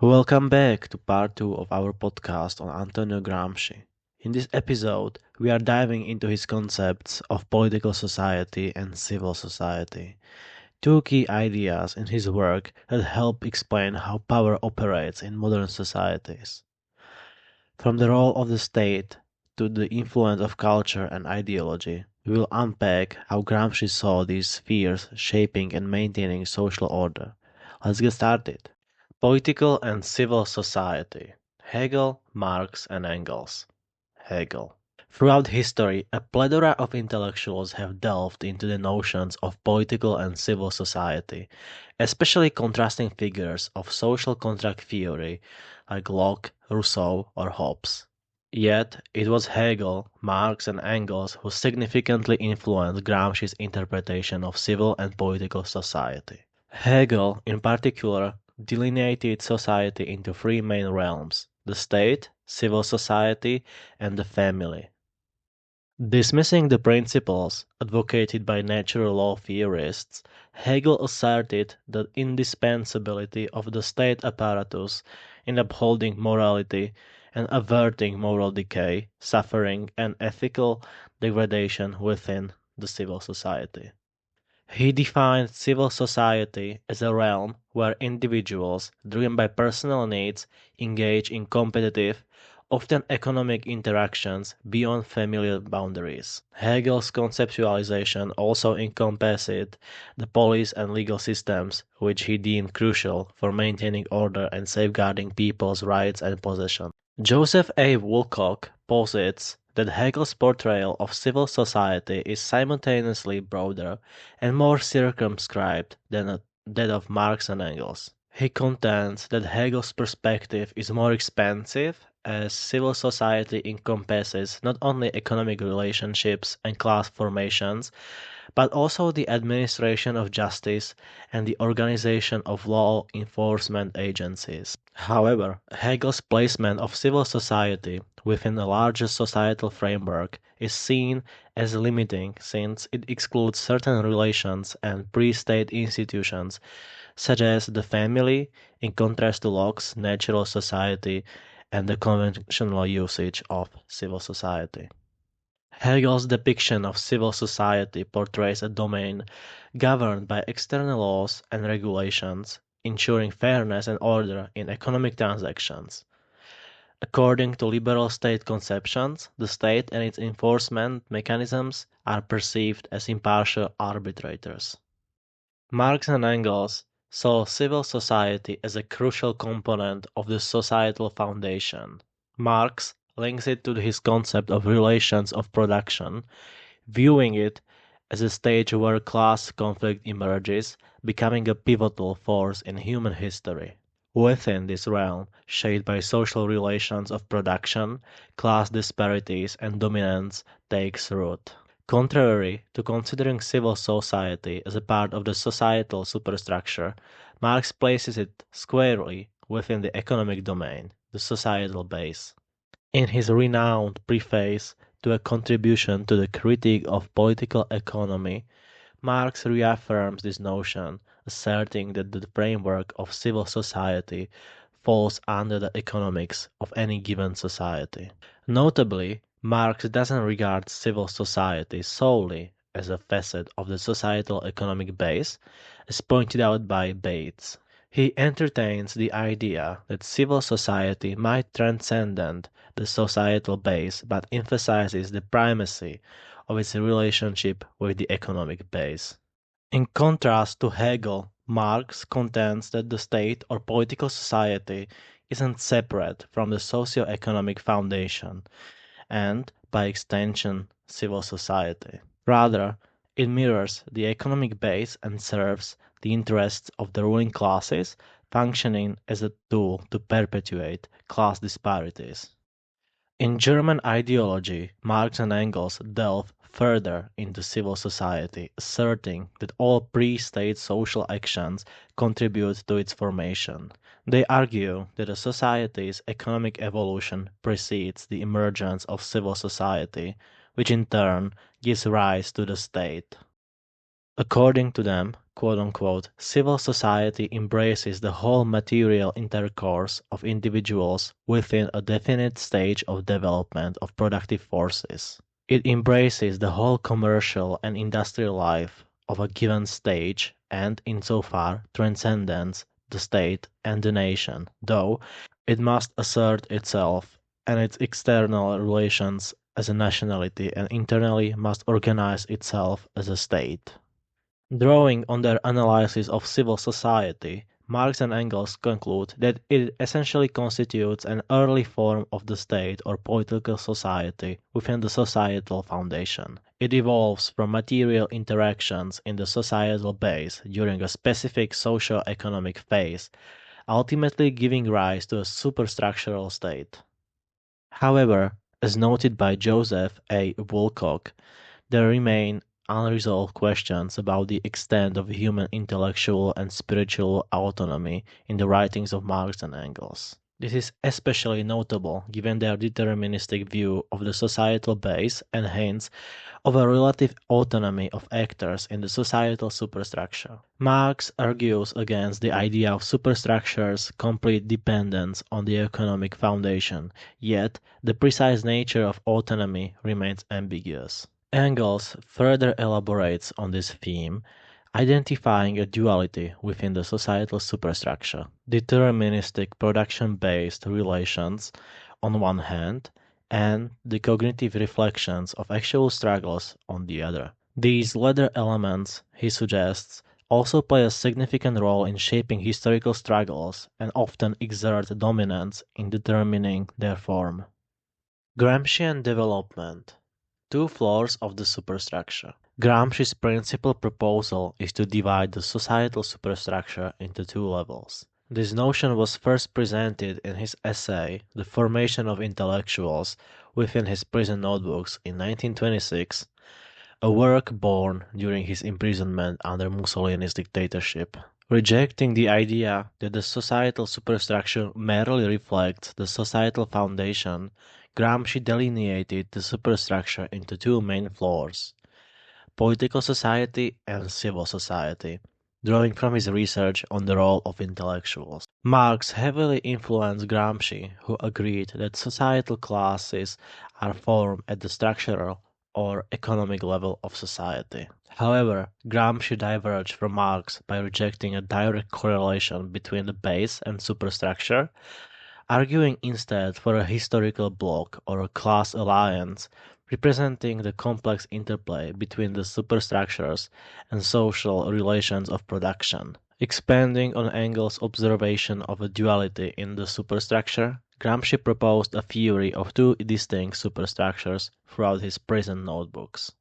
Welcome back to part 2 of our podcast on Antonio Gramsci. In this episode, we are diving into his concepts of political society and civil society, two key ideas in his work that help explain how power operates in modern societies. From the role of the state to the influence of culture and ideology, we will unpack how Gramsci saw these spheres shaping and maintaining social order. Let's get started. Political and civil society. Hegel, Marx, and Engels. Hegel. Throughout history, a plethora of intellectuals have delved into the notions of political and civil society, especially contrasting figures of social contract theory like Locke, Rousseau, or Hobbes. Yet, it was Hegel, Marx, and Engels who significantly influenced Gramsci's interpretation of civil and political society. Hegel, in particular, delineated society into three main realms: the state, civil society, and the family. Dismissing the principles advocated by natural law theorists, Hegel asserted the indispensability of the state apparatus in upholding morality and averting moral decay, suffering, and ethical degradation within the civil society. He defined civil society as a realm where individuals, driven by personal needs, engage in competitive, often economic interactions beyond familiar boundaries. Hegel's conceptualization also encompassed the police and legal systems, which he deemed crucial for maintaining order and safeguarding people's rights and possessions. Joseph A. Woolcock posits that Hegel's portrayal of civil society is simultaneously broader and more circumscribed than that of Marx and Engels. He contends that Hegel's perspective is more expansive, as civil society encompasses not only economic relationships and class formations, but also the administration of justice and the organization of law enforcement agencies. However, Hegel's placement of civil society within a larger societal framework is seen as limiting since it excludes certain relations and pre-state institutions, such as the family, in contrast to Locke's natural society and the conventional usage of civil society. Hegel's depiction of civil society portrays a domain governed by external laws and regulations, ensuring fairness and order in economic transactions. According to liberal state conceptions, the state and its enforcement mechanisms are perceived as impartial arbitrators. Marx and Engels saw civil society as a crucial component of the societal foundation. Marx links it to his concept of relations of production, viewing it as a stage where class conflict emerges, becoming a pivotal force in human history. Within this realm, shaped by social relations of production, class disparities and dominance takes root. Contrary to considering civil society as a part of the societal superstructure, Marx places it squarely within the economic domain, the societal base. In his renowned preface to a contribution to the critique of political economy, Marx reaffirms this notion, asserting that the framework of civil society falls under the economics of any given society. Notably, Marx doesn't regard civil society solely as a facet of the societal economic base, as pointed out by Bates. He entertains the idea that civil society might transcend the societal base but emphasizes the primacy of its relationship with the economic base. In contrast to Hegel, Marx contends that the state or political society isn't separate from the socio-economic foundation and, by extension, civil society. Rather, it mirrors the economic base and serves the interests of the ruling classes, functioning as a tool to perpetuate class disparities. In German ideology, Marx and Engels delve further into civil society, asserting that all pre-state social actions contribute to its formation. They argue that a society's economic evolution precedes the emergence of civil society, which in turn gives rise to the state. According to them, quote unquote, civil society embraces the whole material intercourse of individuals within a definite stage of development of productive forces. It embraces the whole commercial and industrial life of a given stage and, insofar, transcends the state and the nation, though it must assert itself and its external relations as a nationality and internally must organize itself as a state. Drawing on their analysis of civil society, Marx and Engels conclude that it essentially constitutes an early form of the state or political society within the societal foundation. It evolves from material interactions in the societal base during a specific socio-economic phase, ultimately giving rise to a superstructural state. However, as noted by Joseph A. Woolcock, there remain unresolved questions about the extent of human intellectual and spiritual autonomy in the writings of Marx and Engels. This is especially notable given their deterministic view of the societal base and hence of a relative autonomy of actors in the societal superstructure. Marx argues against the idea of superstructure's complete dependence on the economic foundation, yet the precise nature of autonomy remains ambiguous. Engels further elaborates on this theme, identifying a duality within the societal superstructure, deterministic production-based relations on one hand, and the cognitive reflections of actual struggles on the other. These latter elements, he suggests, also play a significant role in shaping historical struggles and often exert dominance in determining their form. Gramscian development. Two floors of the superstructure. Gramsci's principal proposal is to divide the societal superstructure into two levels. This notion was first presented in his essay, The Formation of Intellectuals, within his prison notebooks in 1926, a work born during his imprisonment under Mussolini's dictatorship. Rejecting the idea that the societal superstructure merely reflects the societal foundation, Gramsci delineated the superstructure into two main floors, political society and civil society, drawing from his research on the role of intellectuals. Marx heavily influenced Gramsci, who agreed that societal classes are formed at the structural or economic level of society. However, Gramsci diverged from Marx by rejecting a direct correlation between the base and superstructure, arguing instead for a historical bloc or a class alliance representing the complex interplay between the superstructures and social relations of production. Expanding on Engels' observation of a duality in the superstructure, Gramsci proposed a theory of two distinct superstructures throughout his prison notebooks.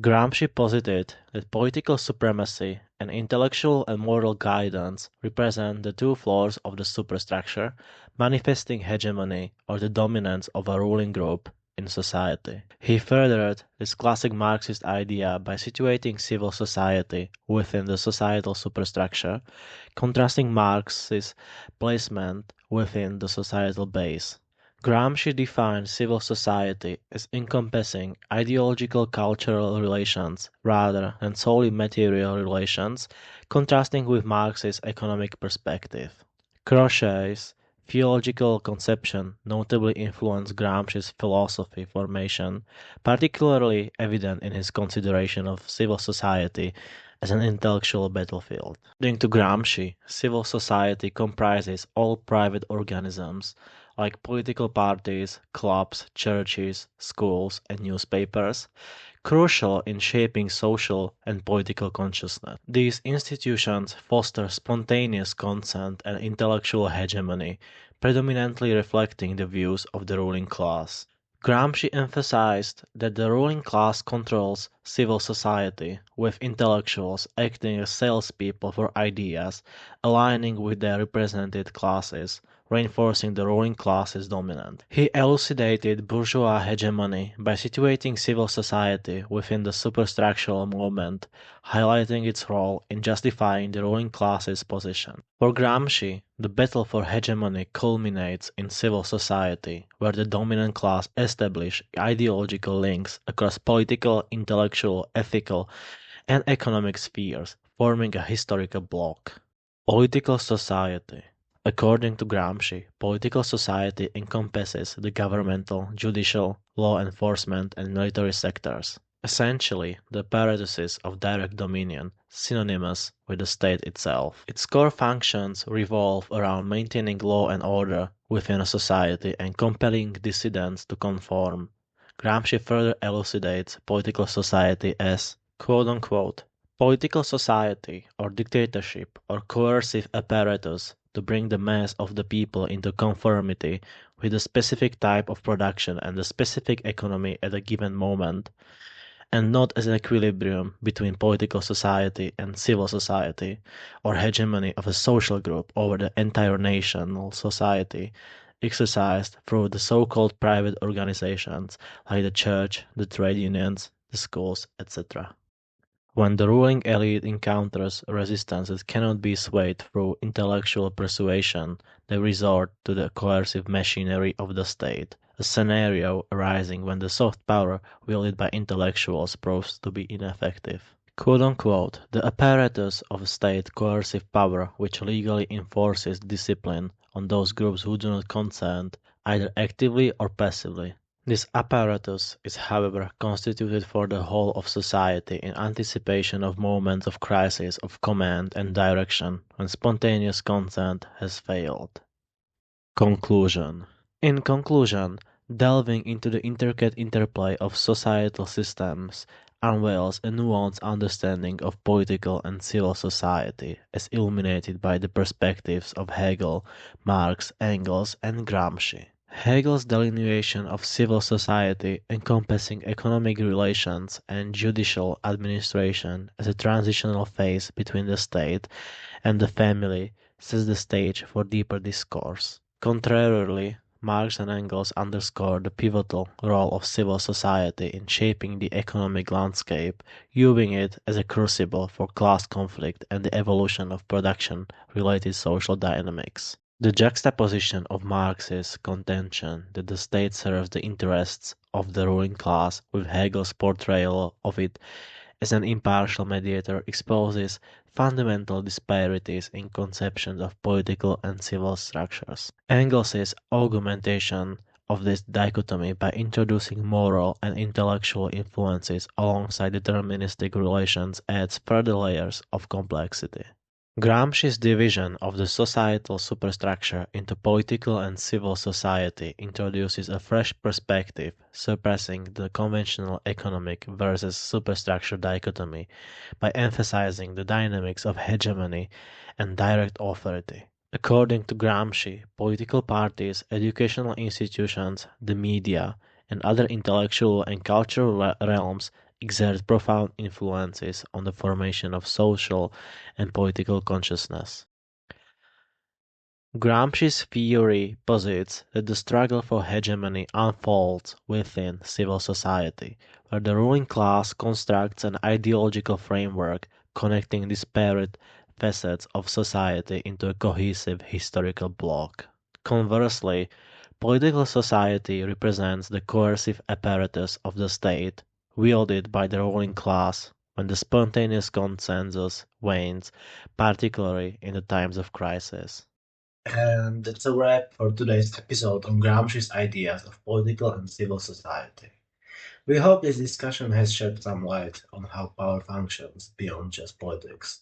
Gramsci posited that political supremacy and intellectual and moral guidance represent the two floors of the superstructure, manifesting hegemony or the dominance of a ruling group in society. He furthered this classic Marxist idea by situating civil society within the societal superstructure, contrasting Marx's placement within the societal base. Gramsci defined civil society as encompassing ideological cultural relations rather than solely material relations, contrasting with Marx's economic perspective. Crochet's theological conception notably influenced Gramsci's philosophy formation, particularly evident in his consideration of civil society as an intellectual battlefield. According to Gramsci, civil society comprises all private organisms like political parties, clubs, churches, schools, and newspapers, crucial in shaping social and political consciousness. These institutions foster spontaneous consent and intellectual hegemony, predominantly reflecting the views of the ruling class. Gramsci emphasized that the ruling class controls civil society, with intellectuals acting as salespeople for ideas, aligning with their represented classes, reinforcing the ruling class's dominance. He elucidated bourgeois hegemony by situating civil society within the superstructural movement, highlighting its role in justifying the ruling class's position. For Gramsci, the battle for hegemony culminates in civil society, where the dominant class establish ideological links across political, intellectual, ethical, and economic spheres, forming a historical bloc. Political society. According to Gramsci, political society encompasses the governmental, judicial, law enforcement, and military sectors, essentially the apparatuses of direct dominion, synonymous with the state itself. Its core functions revolve around maintaining law and order within a society and compelling dissidents to conform. Gramsci further elucidates political society as quote unquote political society or dictatorship or coercive apparatus to bring the mass of the people into conformity with a specific type of production and a specific economy at a given moment, and not as an equilibrium between political society and civil society, or hegemony of a social group over the entire national society, exercised through the so-called private organizations like the church, the trade unions, the schools, etc. When the ruling elite encounters resistance that cannot be swayed through intellectual persuasion, they resort to the coercive machinery of the state, a scenario arising when the soft power wielded by intellectuals proves to be ineffective. Quote unquote, the apparatus of state coercive power which legally enforces discipline on those groups who do not consent, either actively or passively. This apparatus is however constituted for the whole of society in anticipation of moments of crisis of command and direction when spontaneous consent has failed. Conclusion. In conclusion, delving into the intricate interplay of societal systems unveils a nuanced understanding of political and civil society as illuminated by the perspectives of Hegel, Marx, Engels, and Gramsci. Hegel's delineation of civil society encompassing economic relations and judicial administration as a transitional phase between the state and the family sets the stage for deeper discourse. Contrarily, Marx and Engels underscore the pivotal role of civil society in shaping the economic landscape, viewing it as a crucible for class conflict and the evolution of production-related social dynamics. The juxtaposition of Marx's contention that the state serves the interests of the ruling class with Hegel's portrayal of it as an impartial mediator exposes fundamental disparities in conceptions of political and civil structures. Engels's augmentation of this dichotomy by introducing moral and intellectual influences alongside deterministic relations adds further layers of complexity. Gramsci's division of the societal superstructure into political and civil society introduces a fresh perspective, surpassing the conventional economic versus superstructure dichotomy by emphasizing the dynamics of hegemony and direct authority. According to Gramsci, political parties, educational institutions, the media, and other intellectual and cultural realms exert profound influences on the formation of social and political consciousness. Gramsci's theory posits that the struggle for hegemony unfolds within civil society, where the ruling class constructs an ideological framework connecting disparate facets of society into a cohesive historical bloc. Conversely, political society represents the coercive apparatus of the state, wielded by the ruling class when the spontaneous consensus wanes, particularly in the times of crisis. And that's a wrap for today's episode on Gramsci's ideas of political and civil society. We hope this discussion has shed some light on how power functions beyond just politics.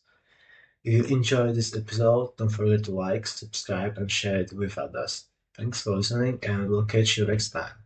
If you enjoyed this episode, don't forget to like, subscribe, and share it with others. Thanks for listening, and we'll catch you next time.